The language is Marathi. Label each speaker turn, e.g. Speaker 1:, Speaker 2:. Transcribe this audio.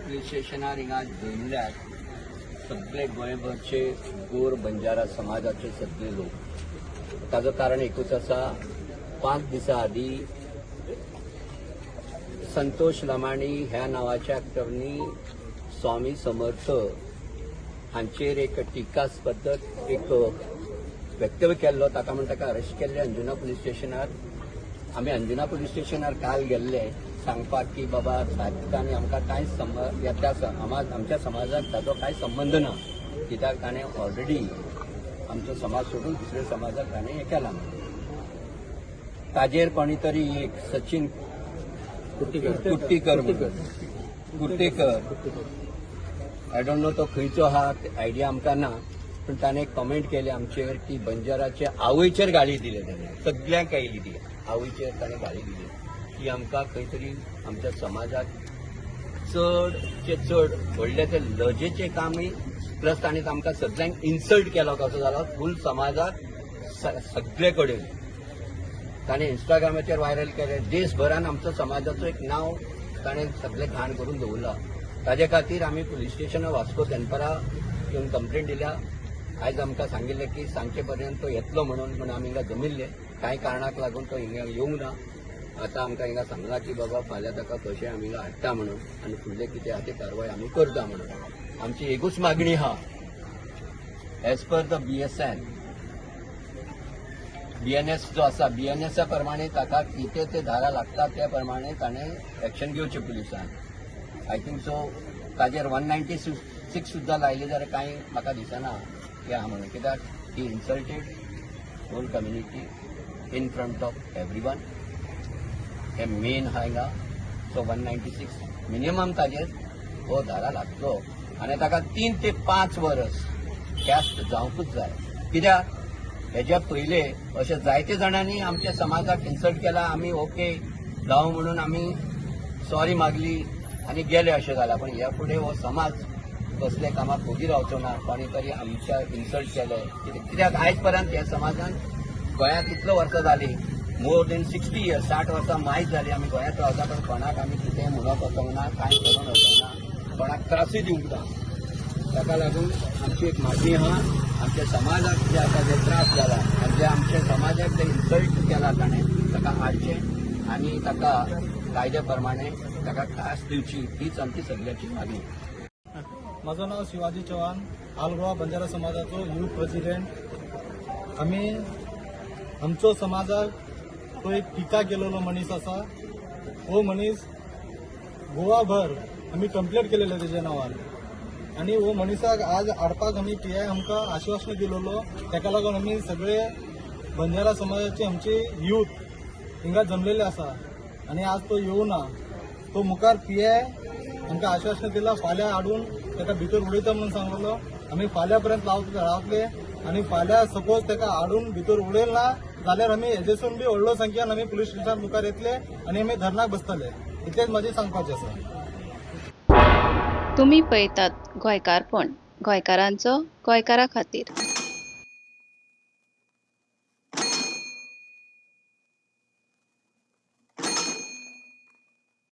Speaker 1: पुलीस स्टेशनार हिंगा दवरल्यात सगळे गोंयभरचे गोर बंजारा समाजाचे सगळे लोक। ताजो कारण एकूच आसा, 5 दिसां आदी संतोष लमाणी ह्या नावाच्या ऍक्टरनी स्वामी समर्थ हांचेर एक टिकास्पद एक वक्तव्य केल्लो। ताका म्हणून ताका अरेस्ट केल्ले अंजुना पुलीस स्टेशनार। आमी अंजुना पुलीस स्टेशनार काल गेल्ले सांगपाक की बाबा तांणी आमकां कांय आमच्या समाजाक ताजो कांय संबंध ना, कित्याक ताणें ऑलरेडी आमचो समाज सोडून दुसऱ्या समाजाक ताणें हें केलां। ताजेर कोणी तरी एक Sachin Kuttikar I don't know तो खंयचो आहा, आयडिया आमकां ना, पण ताणें कमेंट केली आमचेर की बंजाराच्या आवयचेर गाळी दिले। ताणें सगळ्यांक आयली ती आवयचेर ताणें गाळी दिली की आमकां खंय तरी आमच्या समाजाक चड व्हडले ते लजेचे कामय प्लस ताणें आमकां सगळ्यांक इन्सल्ट केलो कसो जालो फूल समाजाक सगळे कडेन। ताणें इंस्टाग्रामाचेर व्हायरल केलें, देशभरान आमचो समाजाचो एक नांव ताणें सगळें घाण करून दवरला। ताजे खातीर आमी पुलीस स्टेशनार वास्को दनपारा येवन कंप्लेंट दिल्या। आयज आमकां सांगिल्लें की सांजचे पर्यंत तो येतलो म्हणून आमी हिंगा जमिल्ले, कांय कारणाक लागून तो हिंगा येवंक ना। आतां आमकां हिंगा सांगला की बाबा फाल्यां ताका कशें आमी हिंगा हाडटा म्हणून आनी फुडले कितें आहा ती कारवाय आमी करता म्हणून। आमची एकूच मागणी आहा, एज पर द बीएनएस जो आसा बीएनएसा प्रमाणे ताका कितें ते धारा लागतात त्या प्रमाणे ताणें एक्शन घेवचें पुलिसान। आय थिंक सो ताजेर 196 सुद्दां लायली जाल्यार कांय म्हाका दिसना की आहा म्हणून, कित्याक ही insulted whole community in front of everyone. हे मेन आहा हिंगा। सो 196 मिनिमम ताजेर हो धारा लागतलो आनी ताका 3 ते 5 वर्स कॅस्ट जावंकूच जाय। कित्याक हेज्या पयले अशें जायते जाणांनी आमच्या समाजाक इन्सल्ट केला, आमी ओके जावं म्हणून आमी सॉरी मागली आनी गेले अशें जालां। पण ह्या फुडें हो समाज कसले कामाक उजी रावचो ना। कोणी तरी आमच्या इन्सल्ट केले कित्याक आयज पर्यंत ह्या समाजान गोंयांत कितलो वर्सां जाली, मोर देन 60 इयर्स 60 वर्सां मायज जाली आमी गोंयांत रावता, पण कोणाक आमी कितें म्हणत वचोंक ना, कांय करून वचोंक ना, कोणाक त्रासूय दिवंक ना। ताका लागून आमची एक मागणी आहा, आमच्या समाजाक जे आतां जे त्रास जाला आनी जे आमच्या समाजाक जे इन्सल्ट केला ताणें ताका हाडचें आनी ताका कायद्या प्रमाणे ताका त्रास दिवची, हीच आमची सगळ्याची मागणी।
Speaker 2: माझं नाव शिवाजी चव्हाण, आलगोवा बंजारा समाजाचो युथ प्रेसिडेंट। आमी आमचो समाजाक तो एक टिका केलेलो मनीस आसा, हो मनीस गोवाभर आमी कंप्लेंट केलेले तेज्या नांवार आनी हो मनीसाक आज हाडपाक आमी पीआय आमकां आश्वासन दिलेलो। ताका लागून आमी सगळे बंजारा समाजाचे आमचे यूथ हिंगा जमलेले आसा आनी आज तो येवना। तो मुखार पीआय आमकां आश्वासन दिला, फाल्यां हाडून ताका भितर उडयता म्हणून सांगलेलो। आमी फाल्यां पर्यंत रावतले आनी फाल्यां सपोज ताका हाडून भितर उडयले ना जाल्यार आमी हेजेसून बी व्हडलो संख्येन आमी पुलीस स्टेशनार मुखार येतले आनी आमी धरणाक बसतले। इतलेंच म्हाजें सांगपाचें आसा।
Speaker 3: तुम्ही पळयतात गोंयकारपण, गोंयकारांचो गोंयकारा खातीर।